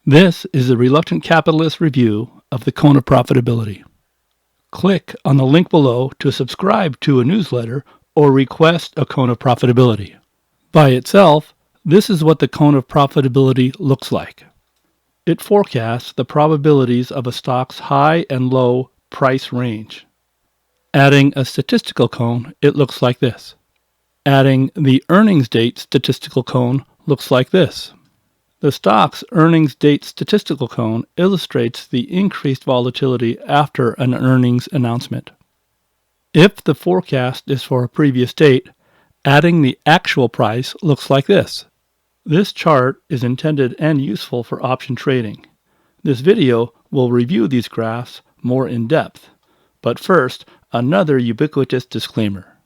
This is a Reluctant Capitalist review of the Cone of Profitability. Click on the link below to subscribe to a newsletter or request a Cone of Profitability. By itself, this is what the Cone of Profitability looks like. It forecasts the probabilities of a stock's high and low price range. Adding a statistical cone, it looks like this. Adding the earnings date statistical cone looks like this. The stock's earnings date statistical cone illustrates the increased volatility after an earnings announcement. If the forecast is for a previous date, adding the actual price looks like this. This chart is intended and useful for option trading. This video will review these graphs more in depth. But first, another ubiquitous disclaimer.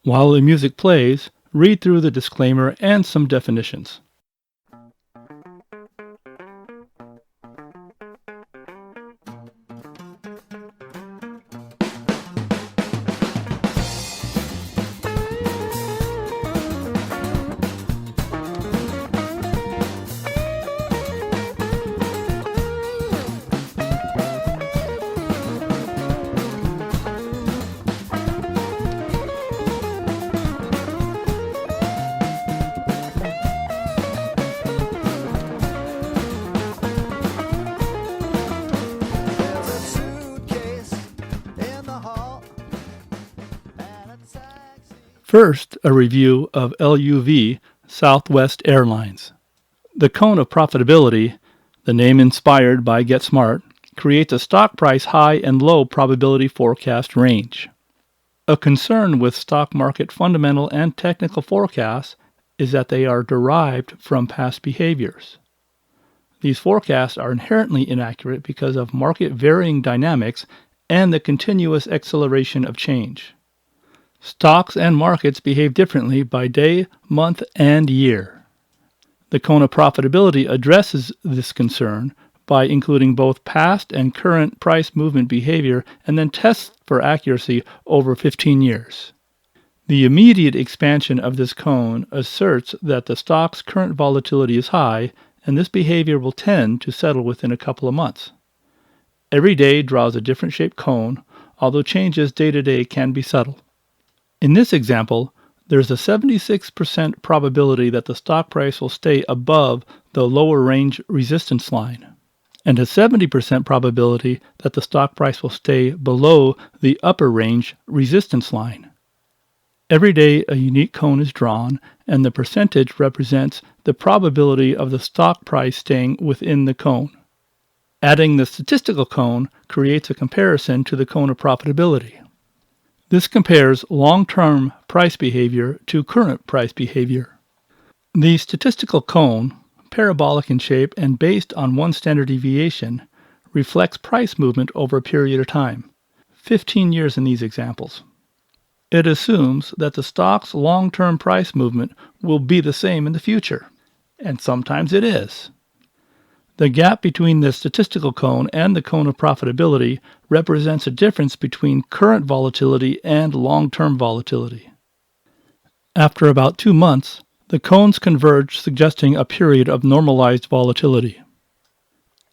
While the music plays, read through the disclaimer and some definitions. First, a review of LUV, Southwest Airlines. The Cone of Profitability, the name inspired by Get Smart, creates a stock price high and low probability forecast range. A concern with stock market fundamental and technical forecasts is that they are derived from past behaviors. These forecasts are inherently inaccurate because of market varying dynamics and the continuous acceleration of change. Stocks and markets behave differently by day, month, and year. The Cone of Profitability addresses this concern by including both past and current price movement behavior and then tests for accuracy over 15 years. The immediate expansion of this cone asserts that the stock's current volatility is high, and this behavior will tend to settle within a couple of months. Every day draws a different shaped cone, although changes day to day can be subtle. In this example, there's a 76% probability that the stock price will stay above the lower range resistance line, and a 70% probability that the stock price will stay below the upper range resistance line. Every day a unique cone is drawn, and the percentage represents the probability of the stock price staying within the cone. Adding the statistical cone creates a comparison to the Cone of Profitability. This compares long-term price behavior to current price behavior. The statistical cone, parabolic in shape and based on one standard deviation, reflects price movement over a period of time, 15 years in these examples. It assumes that the stock's long-term price movement will be the same in the future, and sometimes it is. The gap between the statistical cone and the Cone of Profitability represents a difference between current volatility and long-term volatility. After about 2 months, the cones converge, suggesting a period of normalized volatility.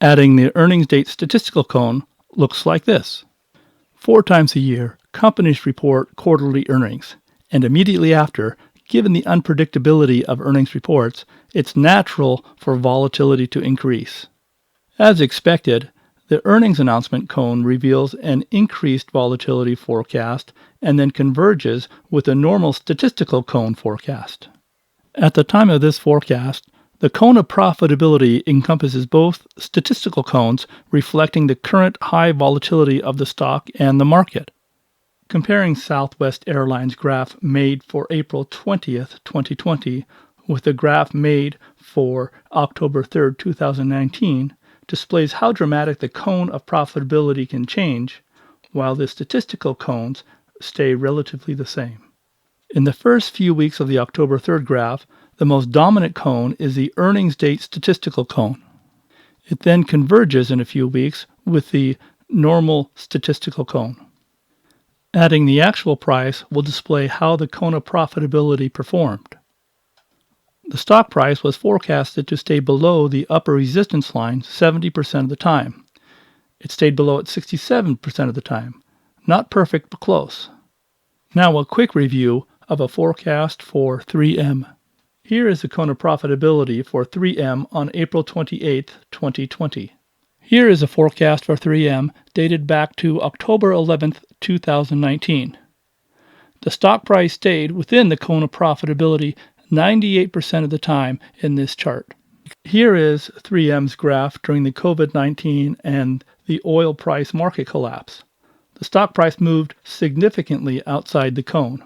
Adding the earnings date statistical cone looks like this. 4 times a year, companies report quarterly earnings, and immediately after, given the unpredictability of earnings reports, it's natural for volatility to increase. As expected, the earnings announcement cone reveals an increased volatility forecast and then converges with a normal statistical cone forecast. At the time of this forecast, the Cone of Profitability encompasses both statistical cones reflecting the current high volatility of the stock and the market. Comparing Southwest Airlines graph made for April 20th, 2020 with the graph made for October 3rd, 2019 displays how dramatic the Cone of Profitability can change, while the statistical cones stay relatively the same. In the first few weeks of the October 3rd graph, the most dominant cone is the earnings date statistical cone. It then converges in a few weeks with the normal statistical cone. Adding the actual price will display how the Cone of Profitability performed. The stock price was forecasted to stay below the upper resistance line 70% of the time. It stayed below it 67% of the time. Not perfect, but close. Now a quick review of a forecast for 3M. Here is the cone of profitability for 3M on April 28, 2020. Here is a forecast for 3M dated back to October 11, 2019. The stock price stayed within the cone of profitability 98% of the time in this chart. Here is 3M's graph during the COVID-19 and the oil price market collapse. The stock price moved significantly outside the cone.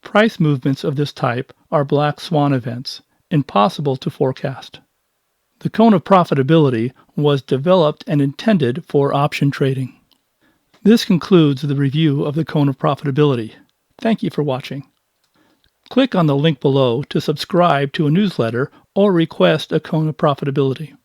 Price movements of this type are black swan events, impossible to forecast. The cone of profitability was developed and intended for option trading. This concludes the review of the cone of profitability. Thank you for watching. Click on the link below to subscribe to a newsletter or request a cone of profitability.